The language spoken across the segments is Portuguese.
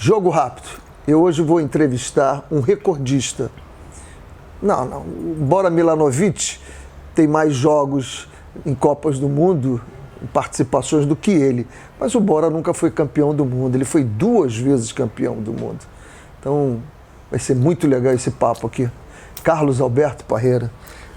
Jogo rápido. Eu hoje vou entrevistar um recordista. Não. Bora Milanovic tem mais jogos em Copas do Mundo, participações do que ele. Mas o Bora nunca foi campeão do mundo. Ele foi 2 vezes campeão do mundo. Então, vai ser muito legal esse papo aqui. Carlos Alberto Parreira.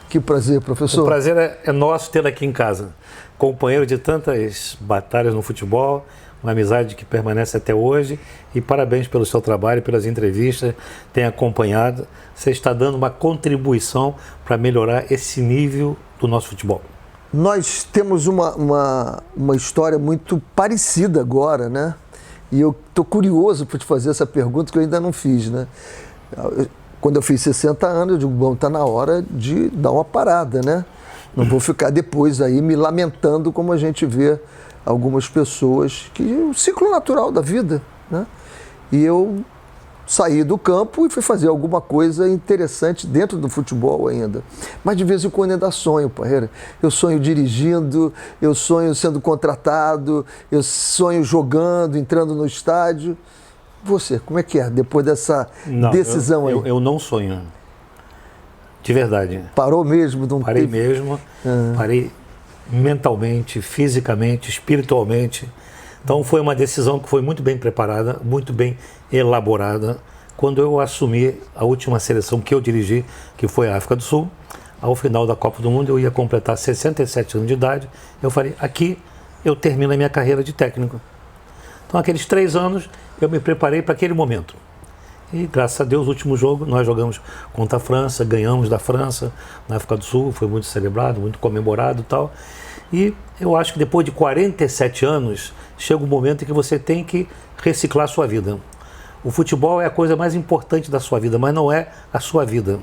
Que prazer, professor. O prazer é nosso tê-lo aqui em casa. Companheiro de tantas batalhas no futebol, uma amizade que permanece até hoje. E parabéns pelo seu trabalho, pelas entrevistas, tem acompanhado. Você está dando uma contribuição para melhorar esse nível do nosso futebol. Nós temos uma história muito parecida agora, né? E eu estou curioso por te fazer essa pergunta que eu ainda não fiz, né? Quando eu fiz 60 anos, eu digo, bom, está na hora de dar uma parada, né? Não vou ficar depois aí me lamentando como a gente vê algumas pessoas, que é o ciclo natural da vida, né? E eu saí do campo e fui fazer alguma coisa interessante dentro do futebol ainda. Mas de vez em quando ainda sonho, Parreira. Eu sonho dirigindo, eu sonho sendo contratado, eu sonho jogando, entrando no estádio. Você, como é que é depois dessa decisão aí? Eu não sonho. De verdade. Parou mesmo? Parei mesmo. Parei mentalmente, fisicamente, espiritualmente. Então foi uma decisão que foi muito bem preparada, muito bem elaborada. Quando eu assumi a última seleção que eu dirigi, que foi a África do Sul, ao final da Copa do Mundo eu ia completar 67 anos de idade. Eu falei, aqui eu termino a minha carreira de técnico. Então aqueles 3 anos eu me preparei para aquele momento. E graças a Deus, o último jogo nós jogamos contra a França, ganhamos da França na África do Sul, foi muito celebrado, muito comemorado e tal. E eu acho que depois de 47 anos, chega um momento em que você tem que reciclar a sua vida. O futebol é a coisa mais importante da sua vida, mas não é a sua vida.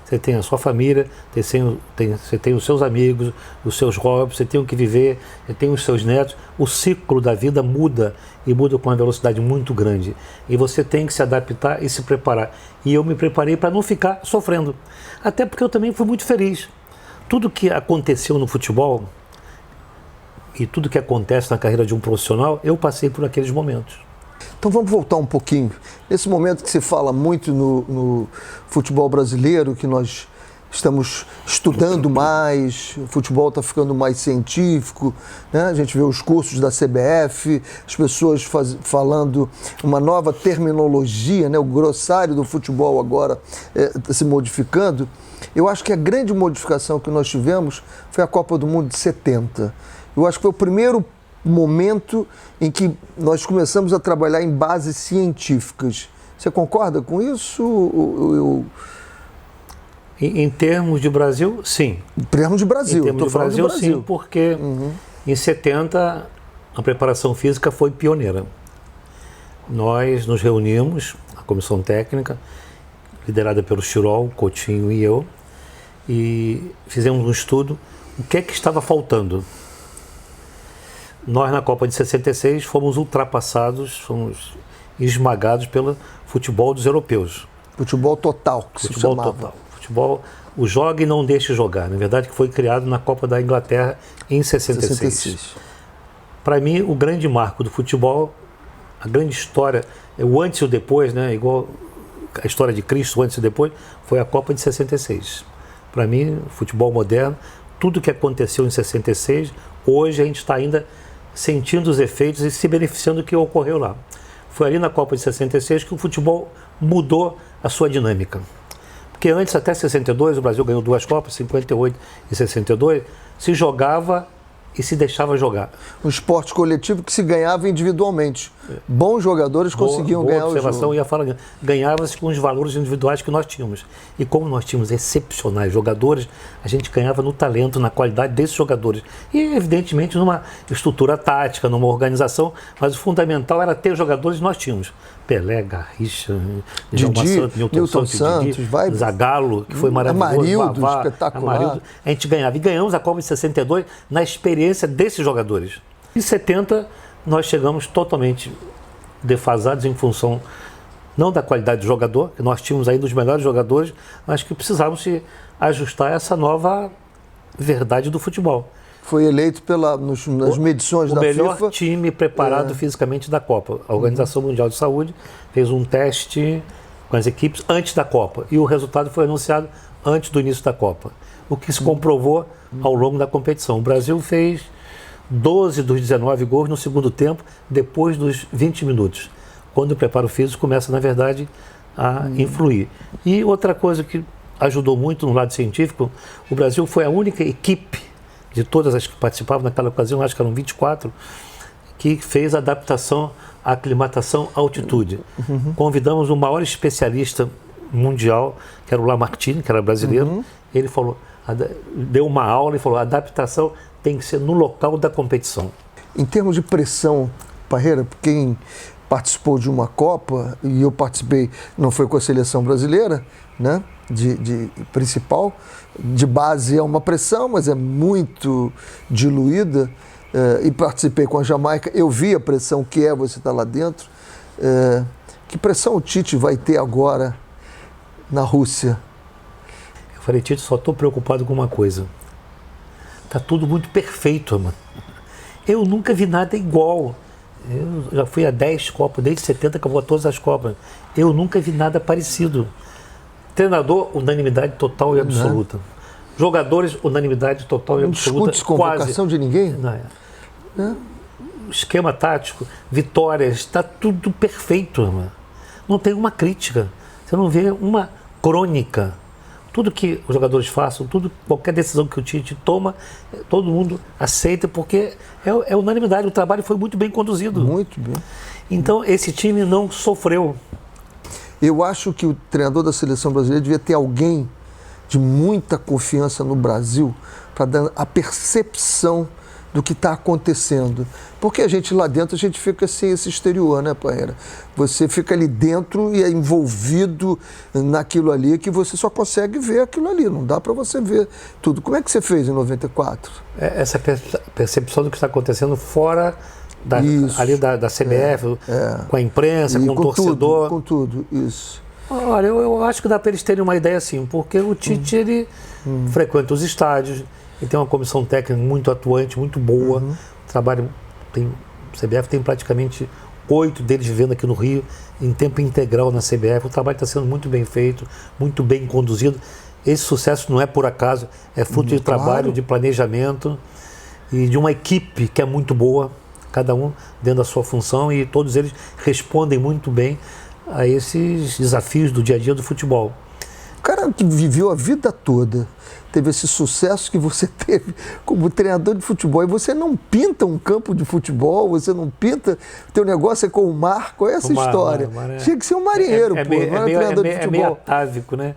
Você tem a sua família, você tem os seus amigos, os seus hobbies, você tem o que viver, você tem os seus netos. O ciclo da vida muda e muda com uma velocidade muito grande. E você tem que se adaptar e se preparar. E eu me preparei para não ficar sofrendo. Até porque eu também fui muito feliz. Tudo que aconteceu no futebol e tudo que acontece na carreira de um profissional, eu passei por aqueles momentos. Então vamos voltar um pouquinho. Nesse momento que se fala muito no futebol brasileiro, que nós estamos estudando mais, o futebol está ficando mais científico, né? A gente vê os cursos da CBF, as pessoas falando uma nova terminologia, né? O grossário do futebol agora está se modificando. Eu acho que a grande modificação que nós tivemos foi a Copa do Mundo de 70. Eu acho que foi o primeiro momento em que nós começamos a trabalhar em bases científicas. Você concorda com isso? Em termos de Brasil, sim. Em termos de Brasil. Em termos de Brasil, sim, porque em 70 a preparação física foi pioneira. Nós nos reunimos, a comissão técnica, liderada pelo Chirol, Coutinho e eu, e fizemos um estudo o que é que estava faltando. Nós, na Copa de 66, fomos ultrapassados, fomos esmagados pelo futebol dos europeus. Futebol total, que se chamava. Futebol total. Futebol, o jogue e não deixe jogar. Na verdade, que foi criado na Copa da Inglaterra em 66. Para mim, o grande marco do futebol, a grande história, o antes e o depois, né? Igual a história de Cristo, o antes e o depois, foi a Copa de 66. Para mim, futebol moderno, tudo que aconteceu em 66, hoje a gente está ainda sentindo os efeitos e se beneficiando do que ocorreu lá. Foi ali na Copa de 66 que o futebol mudou a sua dinâmica. Porque antes, até 62, o Brasil ganhou 2 Copas, 58 e 62, se jogava e se deixava jogar. Um esporte coletivo que se ganhava individualmente. Bons jogadores conseguiam ganhar o jogo. Ia falar, ganhava-se com os valores individuais que nós tínhamos. E como nós tínhamos excepcionais jogadores, a gente ganhava no talento, na qualidade desses jogadores. E, evidentemente, numa estrutura tática, numa organização, mas o fundamental era ter jogadores que nós tínhamos. Pelé, Garrincha, Didi, Newton Santos, Zagallo, que foi maravilhoso. Amarildo, espetacular. Amarildo. A gente ganhava. E ganhamos a Copa de 62 na experiência desses jogadores. Em 70, nós chegamos totalmente defasados em função, não da qualidade do jogador, que nós tínhamos ainda os melhores jogadores, mas que precisávamos se ajustar a essa nova verdade do futebol. foi eleito nas medições da FIFA. O melhor time preparado fisicamente da Copa. A Organização Mundial de Saúde fez um teste com as equipes antes da Copa. E o resultado foi anunciado antes do início da Copa. O que se comprovou ao longo da competição. O Brasil fez 12 dos 19 gols no segundo tempo, depois dos 20 minutos. Quando o preparo físico começa, na verdade, a influir. E outra coisa que ajudou muito no lado científico, o Brasil foi a única equipe de todas as que participavam naquela ocasião, acho que eram 24, que fez a adaptação à aclimatação à altitude. Convidamos o maior especialista mundial, que era o Lamartine, que era brasileiro. Ele falou, deu uma aula e falou, a adaptação tem que ser no local da competição. Em termos de pressão, Parreira, quem participou de uma Copa, e eu participei, não foi com a seleção brasileira, né, de principal, de base é uma pressão, mas é muito diluída, e participei com a Jamaica, eu vi a pressão que é você estar lá dentro. Que pressão o Tite vai ter agora na Rússia? Eu falei, Tite, só estou preocupado com uma coisa. Está tudo muito perfeito, mano. Eu nunca vi nada igual. Eu já fui a 10 Copas, desde 70 que eu vou a todas as Copas. Eu nunca vi nada parecido. Treinador, unanimidade total e absoluta. Jogadores, unanimidade total e absoluta. Não discute convocação de ninguém? Não. Esquema tático, vitórias, está tudo perfeito, mano. Não tem uma crítica. Você não vê uma crônica. Tudo que os jogadores façam, qualquer decisão que o Tite toma, todo mundo aceita, porque é unanimidade. O trabalho foi muito bem conduzido. Muito bem. Então, esse time não sofreu. Eu acho que o treinador da seleção brasileira devia ter alguém de muita confiança no Brasil para dar a percepção do que está acontecendo. Porque a gente lá dentro, a gente fica sem esse exterior, né, Parreira? Você fica ali dentro e é envolvido naquilo ali que você só consegue ver aquilo ali, não dá para você ver tudo. Como é que você fez em 94? Essa percepção do que está acontecendo fora ali da CBF, com a imprensa, com o torcedor. Com tudo, isso. Olha, eu acho que dá para eles terem uma ideia assim, porque o Tite, ele frequenta os estádios, ele tem uma comissão técnica muito atuante, muito boa. Trabalho, o CBF tem praticamente 8 deles vivendo aqui no Rio, em tempo integral na CBF. O trabalho está sendo muito bem feito, muito bem conduzido. Esse sucesso não é por acaso, é fruto de trabalho, de planejamento e de uma equipe que é muito boa, cada um dentro da sua função, e todos eles respondem muito bem a esses desafios do dia a dia do futebol. O cara que viveu a vida toda, teve esse sucesso que você teve como treinador de futebol, e você não pinta um campo de futebol, você não pinta, o teu negócio é com o mar, qual é essa história? Tinha que ser um marinheiro, não é treinador de futebol. É meio atávico, né?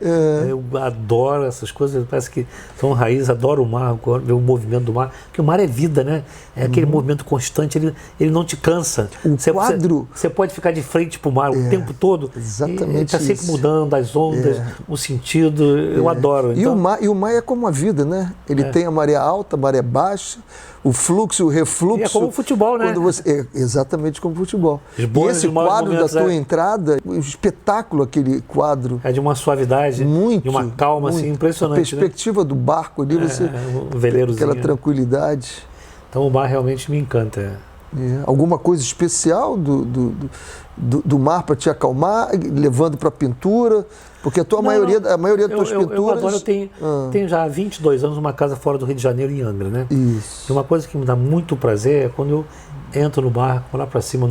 Eu adoro essas coisas, parece que são raízes, adoro o mar, ver o movimento do mar, porque o mar é vida, né? É aquele movimento constante, ele não te cansa. Você pode ficar de frente para o mar o tempo todo, exatamente, está sempre mudando as ondas, o sentido, eu adoro. Então, e o mar é como a vida, né? Ele tem a maré alta, a maré baixa, o fluxo, o refluxo. E é como o futebol, né? Exatamente como o futebol. E esse quadro da tua entrada, um espetáculo aquele quadro. É de uma suavidade, de uma calma assim, impressionante. A perspectiva do barco ali, você um veleirozinho, aquela tranquilidade. Então o mar realmente me encanta. Alguma coisa especial do mar para te acalmar, levando para a pintura? Porque a maioria das tuas pinturas... Eu tenho já há 22 anos uma casa fora do Rio de Janeiro, em Angra, né? Isso. E uma coisa que me dá muito prazer é quando eu entro no barco, lá para cima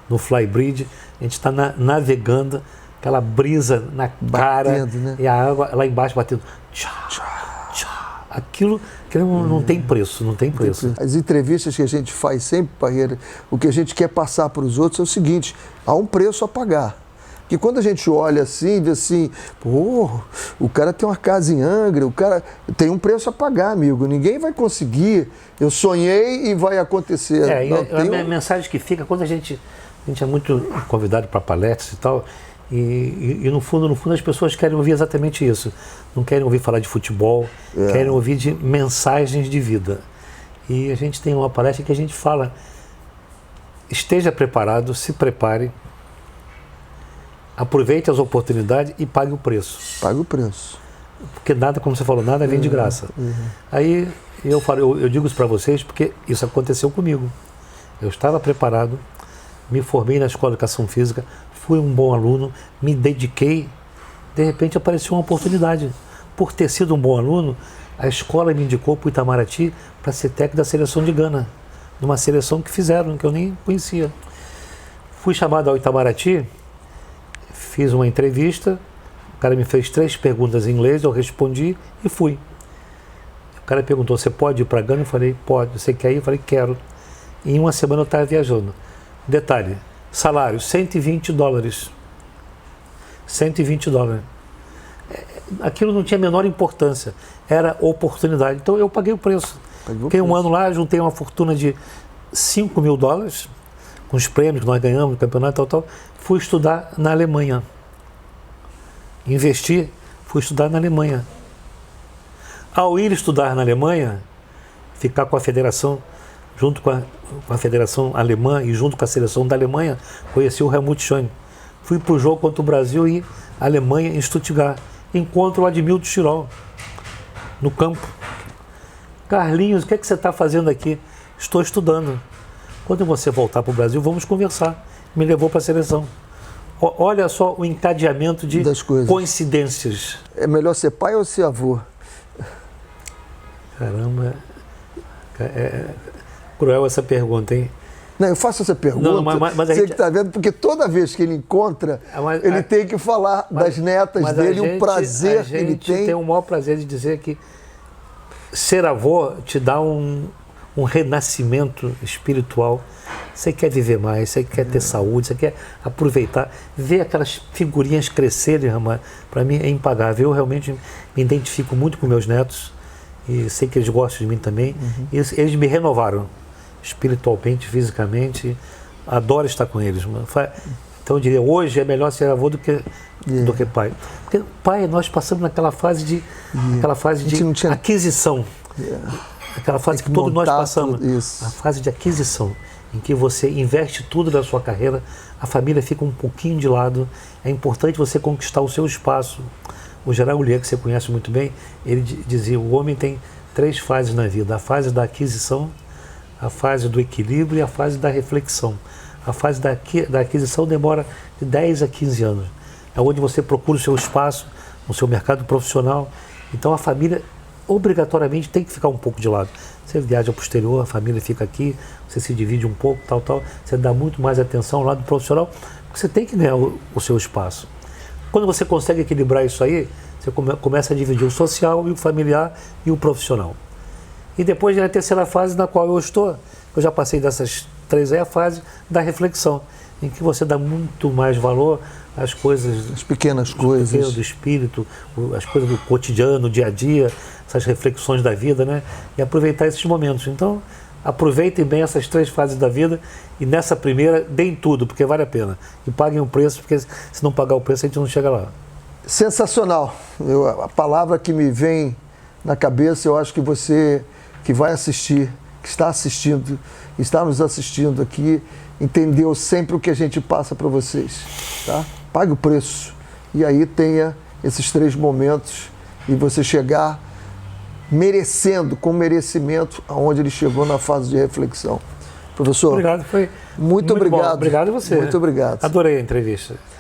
no Flybridge, a gente está navegando, aquela brisa na cara, né? E a água lá embaixo batendo. Tchá, tchá. Aquilo não tem preço, não tem preço. As entrevistas que a gente faz sempre, Parreira, o que a gente quer passar para os outros é o seguinte: há um preço a pagar. Que quando a gente olha assim, vê assim, pô, o cara tem uma casa em Angra, o cara tem um preço a pagar, amigo. Ninguém vai conseguir. Eu sonhei e vai acontecer. A mensagem que fica, quando a gente é muito convidado para palestras e tal, e no fundo as pessoas querem ouvir exatamente isso. Não querem ouvir falar de futebol, querem ouvir de mensagens de vida. E a gente tem uma palestra que a gente fala: esteja preparado, se prepare, aproveite as oportunidades e pague o preço. Pague o preço. porque nada, como você falou, nada vem de graça. Aí eu digo isso para vocês porque isso aconteceu comigo. Eu estava preparado, me formei na Escola de Educação Física, fui um bom aluno, me dediquei, de repente apareceu uma oportunidade. Por ter sido um bom aluno, a escola me indicou para o Itamaraty para ser técnico da seleção de Gana, numa seleção que fizeram, que eu nem conhecia. Fui chamado ao Itamaraty, fiz uma entrevista, o cara me fez 3 perguntas em inglês, eu respondi e fui. O cara perguntou, você pode ir para Gana? Eu falei, pode. Você quer ir? Eu falei, quero. Em uma semana eu estava viajando. Detalhe, salário, $120. $120. Aquilo não tinha a menor importância, era oportunidade. Então eu paguei o preço. Fiquei um ano lá, juntei uma fortuna de $5 mil, com os prêmios que nós ganhamos no campeonato, tal. Fui estudar na Alemanha. Investi, fui estudar na Alemanha. Ao ir estudar na Alemanha, ficar com a federação, junto com a federação alemã e junto com a seleção da Alemanha, conheci o Helmut Schoen. Fui para o jogo contra o Brasil e Alemanha em Stuttgart. Encontro o Admilton Tirol no campo. Carlinhos, o que é que você está fazendo aqui? Estou estudando. Quando você voltar para o Brasil, vamos conversar. Me levou para a seleção. Olha só o encadeamento de coincidências. É melhor ser pai ou ser avô? Caramba, é cruel essa pergunta, hein? Não, eu faço essa pergunta, não, mas você que está vendo, porque toda vez que ele encontra, ele tem que falar das netas dele, o prazer que ele tem. Tem o maior prazer de dizer que ser avô te dá um renascimento espiritual. Você quer viver mais, você quer ter saúde, você quer aproveitar, ver aquelas figurinhas crescerem, para mim é impagável. Eu realmente me identifico muito com meus netos e sei que eles gostam de mim também. E eles me renovaram espiritualmente, fisicamente. Adoro estar com eles. Então eu diria, hoje é melhor ser avô do que pai. Porque pai, nós passamos naquela fase de aquisição. Aquela fase que todos nós passamos. A fase de aquisição, em que você investe tudo na sua carreira, a família fica um pouquinho de lado. É importante você conquistar o seu espaço. O Gerard Houllier, que você conhece muito bem, ele dizia, o homem tem 3 fases na vida: a fase da aquisição, a fase do equilíbrio e a fase da reflexão. A fase da aquisição demora de 10 a 15 anos. É onde você procura o seu espaço, no seu mercado profissional. Então a família obrigatoriamente tem que ficar um pouco de lado. Você viaja para o exterior, a família fica aqui, você se divide um pouco, tal. Você dá muito mais atenção ao lado profissional, porque você tem que ganhar o seu espaço. Quando você consegue equilibrar isso aí, você começa a dividir o social e o familiar e o profissional. E depois, na terceira fase na qual eu estou, eu já passei dessas 3 aí, a fase da reflexão, em que você dá muito mais valor às coisas... As pequenas coisas. Do espírito, as coisas do cotidiano, dia a dia, essas reflexões da vida, né? E aproveitar esses momentos. Então, aproveitem bem essas 3 fases da vida e nessa primeira, deem tudo, porque vale a pena. E paguem o preço, porque se não pagar o preço, a gente não chega lá. Sensacional. A palavra que me vem na cabeça, eu acho que você que vai assistir, que está assistindo, está nos assistindo aqui, entendeu sempre o que a gente passa para vocês, tá? Pague o preço. E aí tenha esses 3 momentos e você chegar merecendo, com merecimento, aonde ele chegou na fase de reflexão. Professor, obrigado, foi muito obrigado. Bom. Obrigado a você. Muito obrigado. Adorei a entrevista.